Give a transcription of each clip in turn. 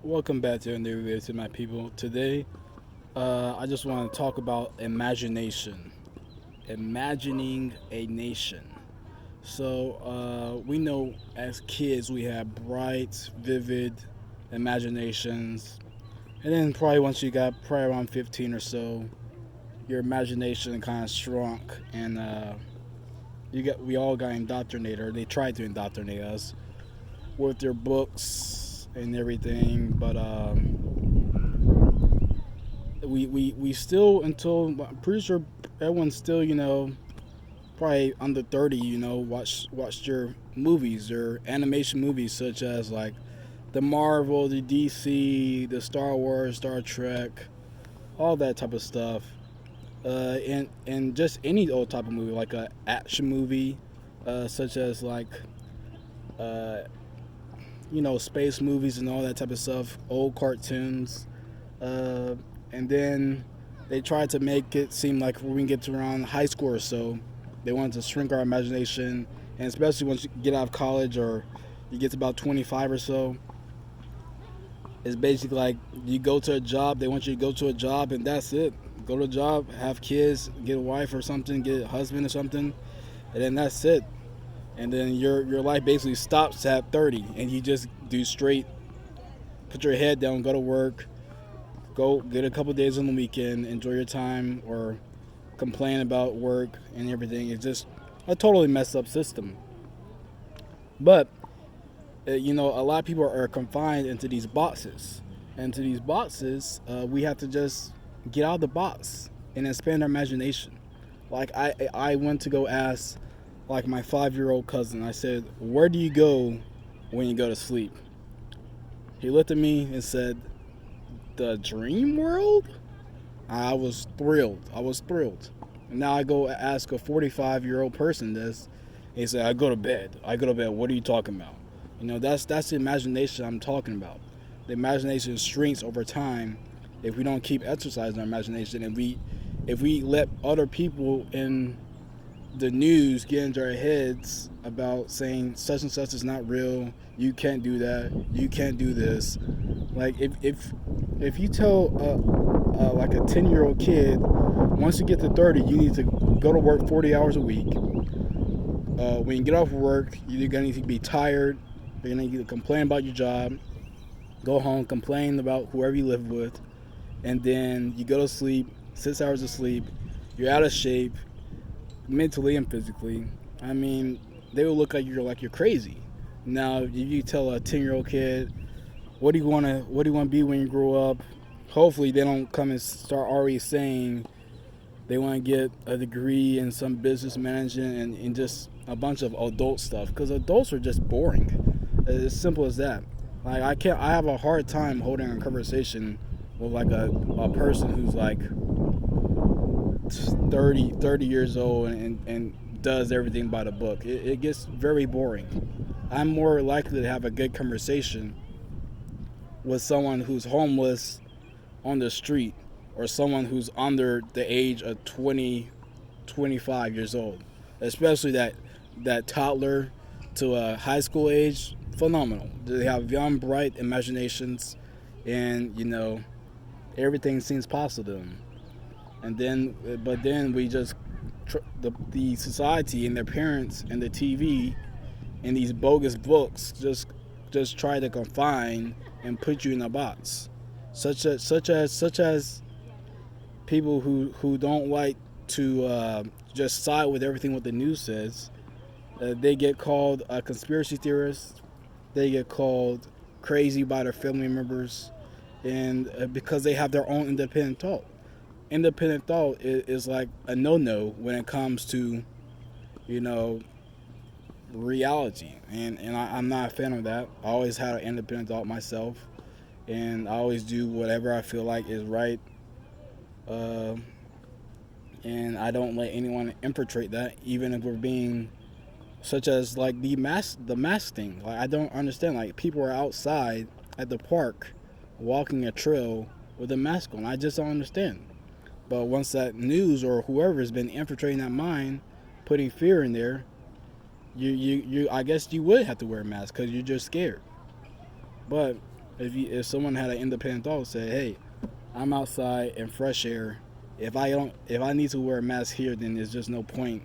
Welcome back to New Video to my people. Today, I just want to talk about imagination, imagining a nation. We know as kids we have bright, vivid imaginations, and then probably once you got probably around 15 or so, your imagination kind of shrunk, and we all got indoctrinated, or they tried to indoctrinate us with their books and everything, but we still until I'm pretty sure everyone's still probably under 30 watched your movies or animation movies such as like the Marvel, the DC, the Star Wars, Star Trek, all that type of stuff, and just any old type of movie like a action movie, such as like uh, space movies and all that type of stuff, old cartoons, uh, and then they tried to make it seem like when we get to around high school or so, they wanted to shrink our imagination, and especially once you get out of college or you get to about 25 or so, it's basically like you go to a job. They want you to go to a job, and that's it. Go to a job, have kids, get a wife or something, get a husband or something, and then that's it. And then your life basically stops at 30, and you just do straight. Put your head down, go to work, go get a couple days on the weekend, enjoy your time, or complain about work and everything. It's just a totally messed up system. But a lot of people are confined into these boxes. And to these boxes, we have to just get out of the box and expand our imagination. Like I went to go ask like my 5 year old cousin. I said, "Where do you go when you go to sleep?" He looked at me and said, "The dream world." I was thrilled. I was thrilled. And now I go ask a 45-year-old person this. And he said, "I go to bed. I go to bed. What are you talking about?" That's the imagination I'm talking about. The imagination shrinks over time if we don't keep exercising our imagination, and if we let other people in the news get into our heads about saying such and such is not real. You can't do that. You can't do this. Like if you tell like a 10-year-old kid, once you get to 30, you need to go to work 40 hours a week. When you get off of work, you're gonna need to be tired. You're gonna need to complain about your job. Go home, complain about whoever you live with, and then you go to sleep. 6 hours of sleep. You're out of shape, mentally and physically. I mean, they will look at you like you're crazy. Now, if you tell a 10-year-old kid, what do you want to be when you grow up? Hopefully, they don't come and start already saying they want to get a degree in some business management and just a bunch of adult stuff, because adults are just boring. As simple as that. Like I have a hard time holding a conversation with like a person who's like 30 years old and does everything by the book. It gets very boring. I'm more likely to have a good conversation with someone who's homeless on the street, or someone who's under the age of 20, 25 years old. Especially that toddler to a high school age, phenomenal. They have young, bright imaginations, and everything seems possible to them. But then we just the society and their parents and the TV and these bogus books just try to confine and put you in a box, such as people who don't like to just side with everything what the news says. They get called a conspiracy theorist. They get called crazy by their family members, and because they have their own independent thought. Independent thought is like a no-no when it comes to you know reality, I'm not a fan of that. I always had an independent thought myself, and I always do whatever I feel like is right, uh, and I don't let anyone infiltrate that, even if we're being such as like the mask thing. Like I don't understand. Like people are outside at the park, walking a trail with a mask on. I just don't understand. But once that news or whoever has been infiltrating that mind, putting fear in there, you I guess you would have to wear a mask because you're just scared. But If someone had an independent thought, say, hey, I'm outside in fresh air. If I need to wear a mask here, then there's just no point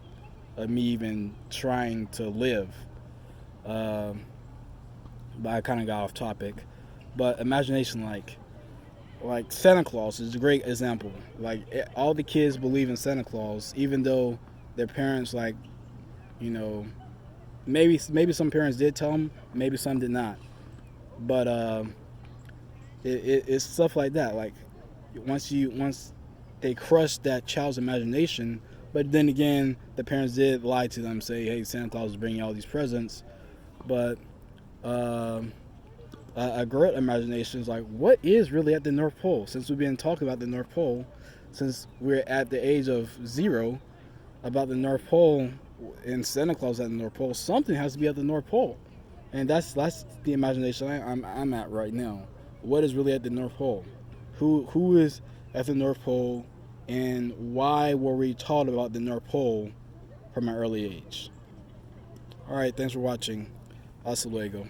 of me even trying to live. Um, but I kind of got off topic. But imagination, like Santa Claus is a great example. Like all the kids believe in Santa Claus, even though their parents, like, you know, maybe some parents did tell them, maybe some did not. But it's stuff like that. Like once they crush that child's imagination, but then again, the parents did lie to them, say, "Hey, Santa Claus is bringing all these presents," but um, a great imagination is like, what is really at the North Pole? Since we've been talking about the North Pole, since we're at the age of zero about the North Pole and Santa Claus at the North Pole, something has to be at the North Pole, and that's the imagination I'm at right now. What is really at the North Pole? Who is at the North Pole, and why were we taught about the North Pole from an early age? All right, thanks for watching. Hasta luego.